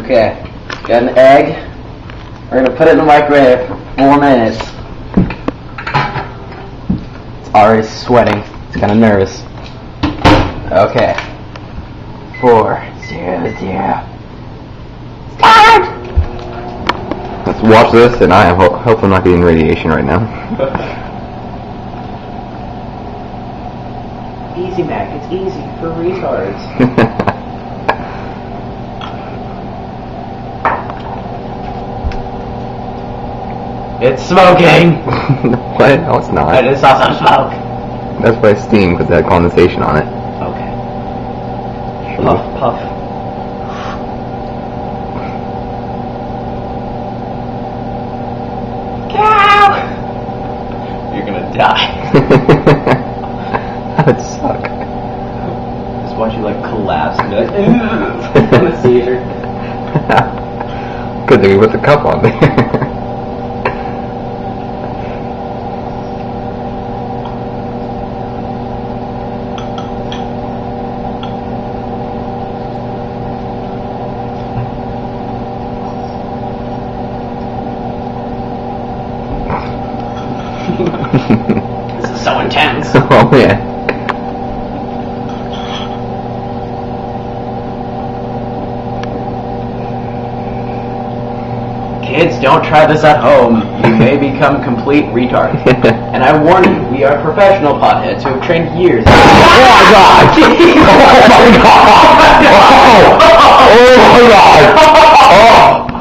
Okay, got an egg. We're gonna put it in the microwave for 4 minutes. It's already sweating. It's kind of nervous. Okay. 4, 0, 0. Start! Let's watch this, and I am hope I'm not getting radiation right now. Easy, Mac. It's easy for retards. It's smoking! What? No, it's not. I just saw some smoke. That's by steam, because it had condensation on it. Okay. Puff, puff. Cow! You're gonna die. That would suck. Just watch you like collapse and be like, on a seizure. Good thing we put the cup on there. This is so intense. Oh yeah. Kids, don't try this at home. You may become complete retards. And I warn you, we are professional potheads who have trained years. Oh my god! Oh my god! Oh my god! Oh!